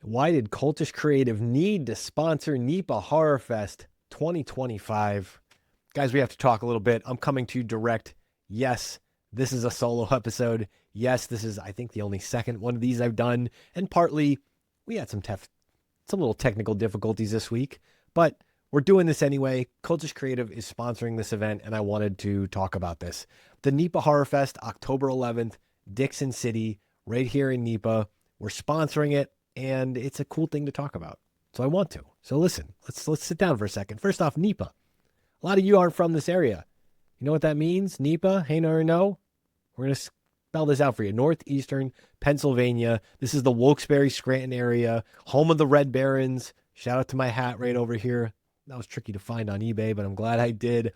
Why did Cultish Creative need to sponsor NEPA Horror Fest 2025? Guys, we have to talk a little bit. I'm coming to you direct. Yes, this is a solo episode. Yes, this is, I think, the only second one of these I've done. And partly, we had some little technical difficulties this week, but we're doing this anyway. Cultish Creative is sponsoring this event, and I wanted to talk about this. The NEPA Horror Fest, October 11th, Dixon City, right here in NEPA. We're sponsoring it, and it's a cool thing to talk about. So I want to. So listen, let's sit down for a second. First off, NEPA. A lot of you aren't from this area. You know what that means? NEPA? Hey, no or no? We're going to spell this out for you. Northeastern Pennsylvania. This is the Wilkes-Barre, Scranton area, home of the Red Barons. Shout out to my hat right over here. That was tricky to find on eBay, but I'm glad I did.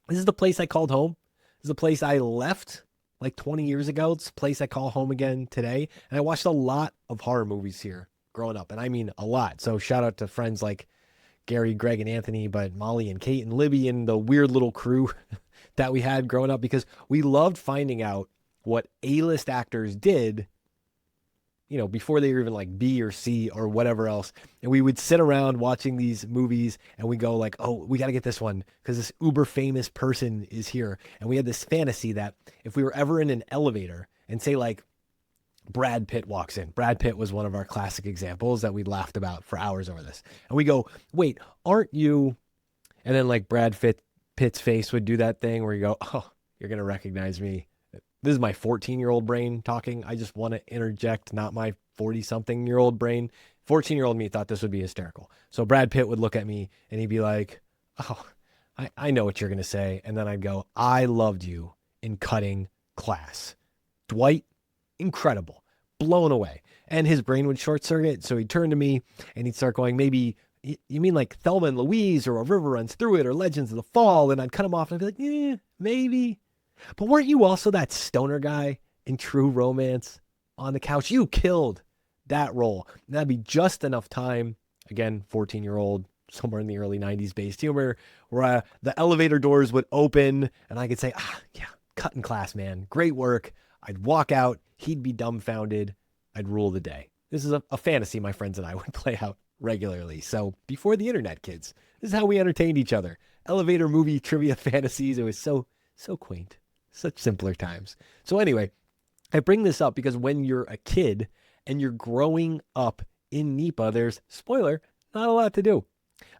This is the place I called home. This is the place I left like 20 years ago. It's a place I call home again today. And I watched a lot of horror movies here growing up. And I mean a lot. So shout out to friends like Gary, Greg, and Anthony, but Molly and Kate and Libby and the weird little crew that we had growing up, because we loved finding out what A-list actors did, you know, before they were even like B or C or whatever else. And we would sit around watching these movies and we go like, oh, we got to get this one because this uber famous person is here. And we had this fantasy that if we were ever in an elevator and say like Brad Pitt walks in. Brad Pitt was one of our classic examples that we laughed about for hours over this. And we go, wait, aren't you? And then like Pitt's face would do that thing where you go, oh, you're going to recognize me. This is my 14-year-old brain talking. I just want to interject, not my 40-something-year-old brain. 14-year-old me thought this would be hysterical. So Brad Pitt would look at me and he'd be like, oh, I know what you're going to say. And then I'd go, I loved you in Cutting Class. Dwight, incredible, blown away. And his brain would short circuit. So he'd turn to me and he'd start going, maybe you mean like Thelma and Louise or A River Runs Through It or Legends of the Fall? And I'd cut him off and I'd be like, yeah, maybe. But weren't you also that stoner guy in True Romance on the couch? You killed that role. And that'd be just enough time. Again, 14-year-old, somewhere in the early 90s based humor, where the elevator doors would open and I could say, yeah, Cutting Class, man. Great work. I'd walk out. He'd be dumbfounded. I'd rule the day. This is a fantasy my friends and I would play out regularly. So before the internet, kids, this is how we entertained each other. Elevator movie trivia fantasies. It was so quaint. Such simpler times. So anyway, I bring this up because when you're a kid and you're growing up in NEPA, there's, spoiler, not a lot to do.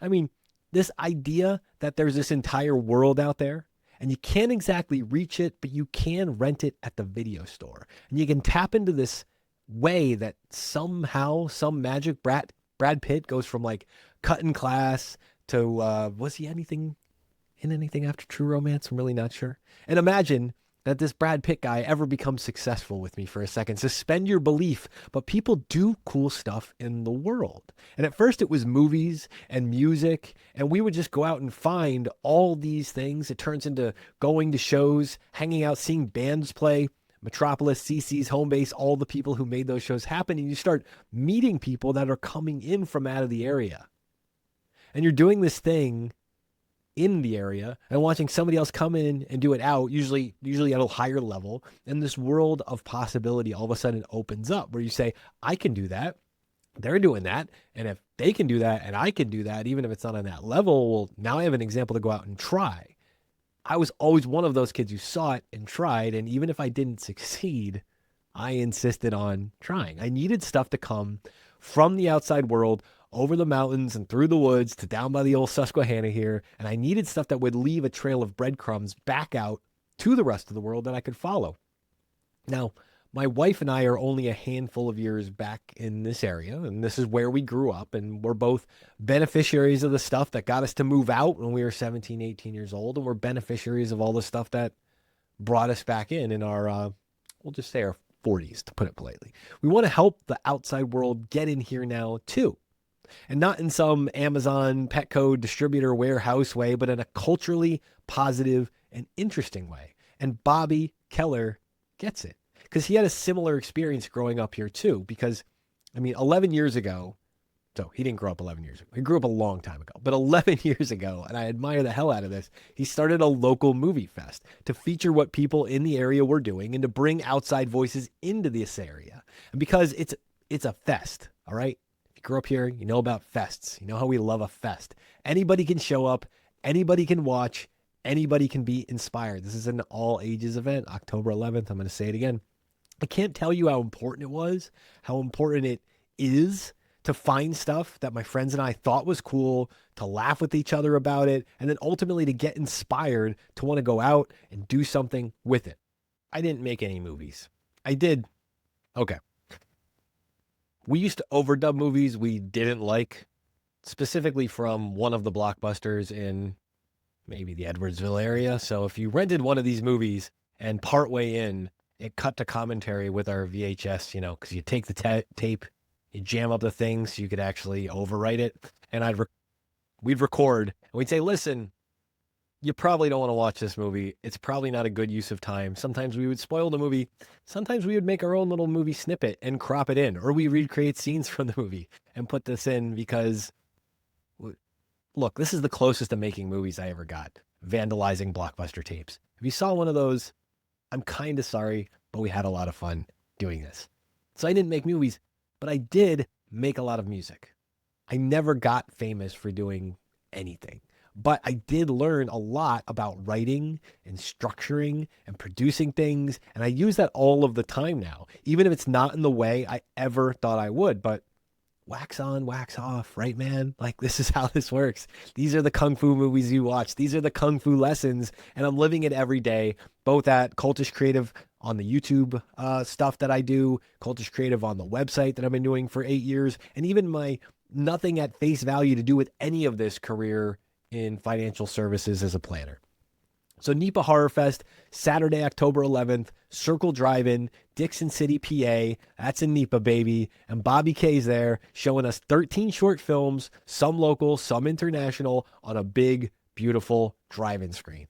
I mean, this idea that there's this entire world out there and you can't exactly reach it, but you can rent it at the video store. And you can tap into this way that somehow, some magic, Brad Pitt goes from like Cutting Class to, was he anything after True Romance? I'm really not sure. And imagine that this Brad Pitt guy ever becomes successful with me for a second. Suspend your belief, but people do cool stuff in the world. And at first it was movies and music, and we would just go out and find all these things. It turns into going to shows, hanging out, seeing bands play, Metropolis, CC's Home Base, all the people who made those shows happen. And you start meeting people that are coming in from out of the area. And you're doing this thing in the area and watching somebody else come in and do it out, usually at a higher level. And this world of possibility all of a sudden opens up where you say, I can do that. They're doing that. And if they can do that and I can do that, even if it's not on that level, well, now I have an example to go out and try. I was always one of those kids who saw it and tried. And even if I didn't succeed, I insisted on trying. I needed stuff to come from the outside world, over the mountains and through the woods to down by the old Susquehanna here. And I needed stuff that would leave a trail of breadcrumbs back out to the rest of the world that I could follow. Now, my wife and I are only a handful of years back in this area, and this is where we grew up, and we're both beneficiaries of the stuff that got us to move out when we were 17, 18 years old, and we're beneficiaries of all the stuff that brought us back in our, we'll just say our 40s, to put it politely. We want to help the outside world get in here now, too. And not in some Amazon Petco distributor warehouse way, but in a culturally positive and interesting way. And Bobby Keller gets it because he had a similar experience growing up here too. Because, I mean, 11 years ago, so he didn't grow up 11 years ago. He grew up a long time ago. But 11 years ago, and I admire the hell out of this, he started a local movie fest to feature what people in the area were doing and to bring outside voices into this area. And because it's a fest, all right? If you grew up here, you know about fests. You know how we love a fest. Anybody can show up, anybody can watch, anybody can be inspired. This is an all ages event, October 11th. I'm going to say it again. I can't tell you how important it was, how important it is to find stuff that my friends and I thought was cool, to laugh with each other about it, and then ultimately to get inspired to want to go out and do something with it. I didn't make any movies. I did. Okay. We used to overdub movies we didn't like, specifically from one of the blockbusters in maybe the Edwardsville area. So if you rented one of these movies and partway in, it cut to commentary with our VHS, because you take the tape, you jam up the thing so you could actually overwrite it. And we'd record and we'd say, listen, you probably don't want to watch this movie. It's probably not a good use of time. Sometimes we would spoil the movie. Sometimes we would make our own little movie snippet and crop it in, or we recreate scenes from the movie and put this in because, look, this is the closest to making movies I ever got. Vandalizing blockbuster tapes. If you saw one of those, I'm kind of sorry, but we had a lot of fun doing this. So I didn't make movies, but I did make a lot of music. I never got famous for doing anything, but I did learn a lot about writing and structuring and producing things. And I use that all of the time now, even if it's not in the way I ever thought I would, but wax on, wax off, right, man? Like, this is how this works. These are the Kung Fu movies you watch. These are the Kung Fu lessons. And I'm living it every day, both at Cultish Creative on the YouTube stuff that I do, Cultish Creative on the website that I've been doing for 8 years, and even my nothing at face value to do with any of this career in financial services as a planner. So NEPA Horror Fest, Saturday, October 11th, Circle Drive-In, Dixon City, PA. That's in NEPA, baby. And Bobby K's there showing us 13 short films, some local, some international, on a big, beautiful drive-in screen.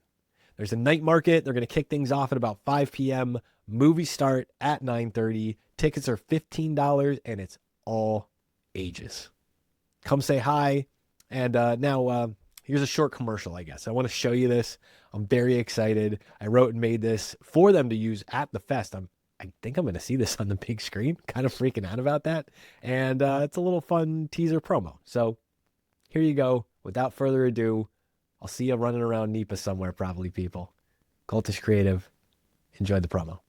There's a night market. They're going to kick things off at about 5 p.m. Movies start at 9:30. Tickets are $15, and it's all ages. Come say hi. And now here's a short commercial, I guess. I want to show you this. I'm very excited. I wrote and made this for them to use at the fest. I think I'm going to see this on the big screen. Kind of freaking out about that. And it's a little fun teaser promo. So here you go. Without further ado, I'll see you running around NEPA somewhere, probably, people. Cultish Creative. Enjoy the promo.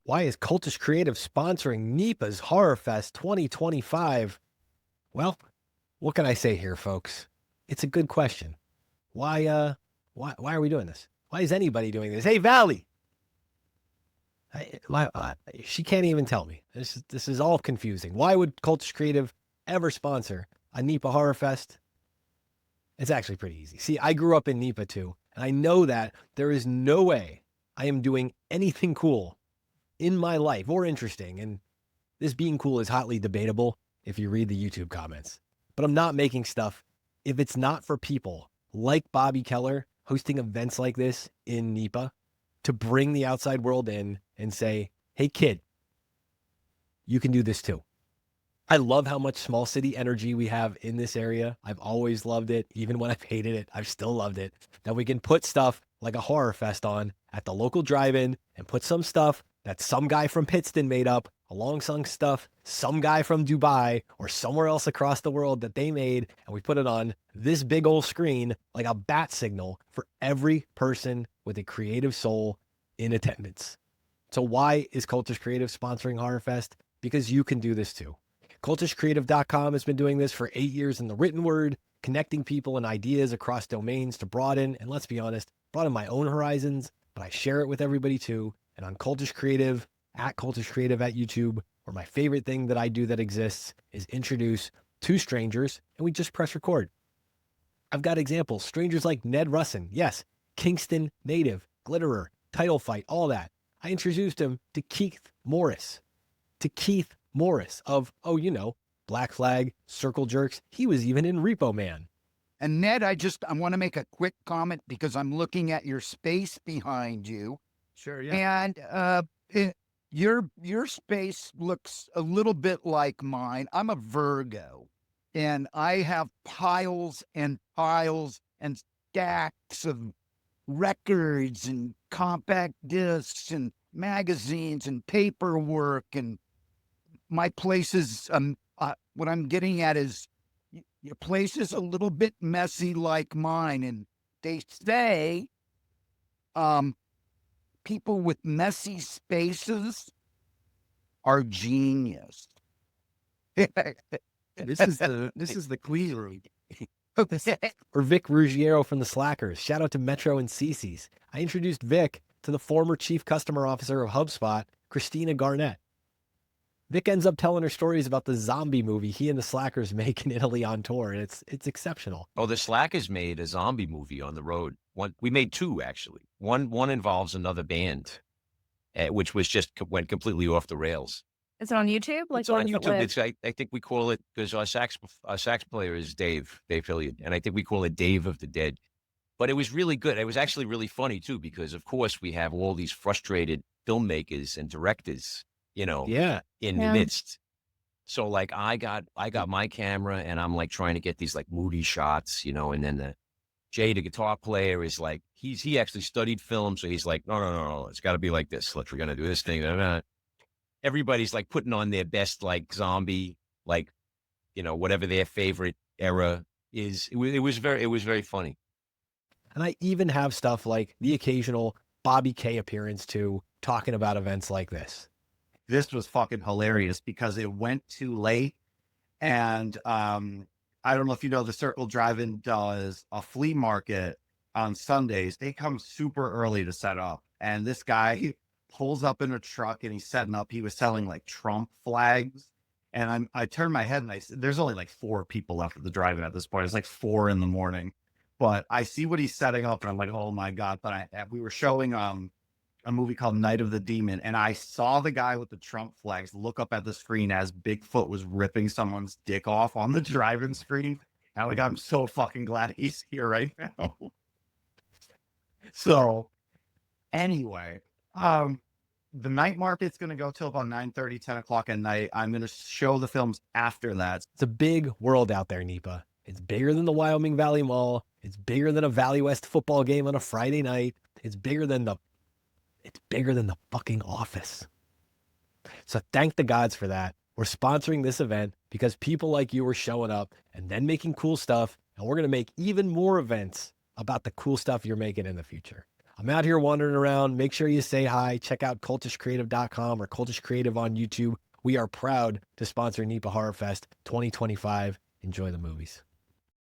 Why is Cultish Creative sponsoring NEPA's Horror Fest 2025? Well, what can I say here, folks? It's a good question. Why are we doing this? Why is anybody doing this? Hey, Valley! She can't even tell me. This is all confusing. Why would Cultish Creative ever sponsor a NEPA Horror Fest? It's actually pretty easy. See, I grew up in NEPA too, and I know that there is no way I am doing anything cool in my life or interesting, and this being cool is hotly debatable if you read the YouTube comments. But I'm not making stuff if it's not for people like Bobby Keller hosting events like this in NEPA to bring the outside world in and say, hey, kid, you can do this too. I love how much small city energy we have in this area. I've always loved it. Even when I've hated it, I've still loved it. That we can put stuff like a horror fest on at the local drive-in and put some stuff that some guy from Pittston made up alongside stuff some guy from Dubai or somewhere else across the world that they made, and we put it on this big old screen like a bat signal for every person with a creative soul in attendance. So why is Cultish Creative sponsoring Horror Fest? Because you can do this too. CultishCreative.com has been doing this for 8 years in the written word, connecting people and ideas across domains to broaden, and let's be honest, broaden my own horizons, but I share it with everybody too. And on Cultish Creative, at Cultish Creative at YouTube, or my favorite thing that I do that exists is introduce two strangers, and we just press record. I've got examples. Strangers like Ned Russin, yes, Kingston native, glitterer, title fight, all that. I introduced him to Keith Morris. Of, Black Flag, Circle Jerks. He was even in Repo Man. And Ned, I want to make a quick comment because I'm looking at your space behind you. Sure, yeah. And your space looks a little bit like mine. I'm a Virgo, and I have piles and piles and stacks of records and compact discs and magazines and paperwork, and my place is what I'm getting at is your place is a little bit messy like mine. And they say people with messy spaces are genius. This is the clean room. Or Vic Ruggiero from the Slackers. Shout out to Metro and Cece's. I introduced Vic to the former chief customer officer of HubSpot, Christina Garnett. Vic ends up telling her stories about the zombie movie he and the Slackers make in Italy on tour, and it's exceptional. Oh, the Slackers made a zombie movie on the road. We made two actually. One involves another band, which was just went completely off the rails. Is it on YouTube? It's on YouTube. It's I think we call it, because our sax player is Dave Hilliard, and I think we call it Dave of the Dead. But it was really good. It was actually really funny too, because of course we have all these frustrated filmmakers and directors, in the midst. So like I got my camera and I'm like trying to get these like moody shots, and then Jay, the guitar player, is like, he actually studied film. So he's like, no, it's got to be like this. We're going to do this thing. Everybody's like putting on their best, like zombie, like, whatever their favorite era is. It was very funny. And I even have stuff like the occasional Bobby K appearance too, talking about events like this. This was fucking hilarious because it went too late. And I don't know if you know, the Circle Drive-In does a flea market on Sundays. They come super early to set up. And this guy pulls up in a truck and he's setting up. He was selling like Trump flags. And I turned my head and I said, there's only like 4 people left at the drive-in at this point. It's like 4 a.m. But I see what he's setting up and I'm like, oh my God. But we were showing a movie called Night of the Demon, and I saw the guy with the Trump flags look up at the screen as Bigfoot was ripping someone's dick off on the drive-in screen. And like, I'm so fucking glad he's here right now. So anyway, the night market's going to go till about 9:30, 10 o'clock at night. I'm going to show the films after that. It's a big world out there, NEPA. It's bigger than the Wyoming Valley Mall. It's bigger than a Valley West football game on a Friday night. It's bigger than the fucking office. So thank the gods for that. We're sponsoring this event because people like you are showing up and then making cool stuff. And we're going to make even more events about the cool stuff you're making in the future. I'm out here wandering around. Make sure you say hi. Check out cultishcreative.com or Cultish Creative on YouTube. We are proud to sponsor NEPA Horror Fest 2025. Enjoy the movies.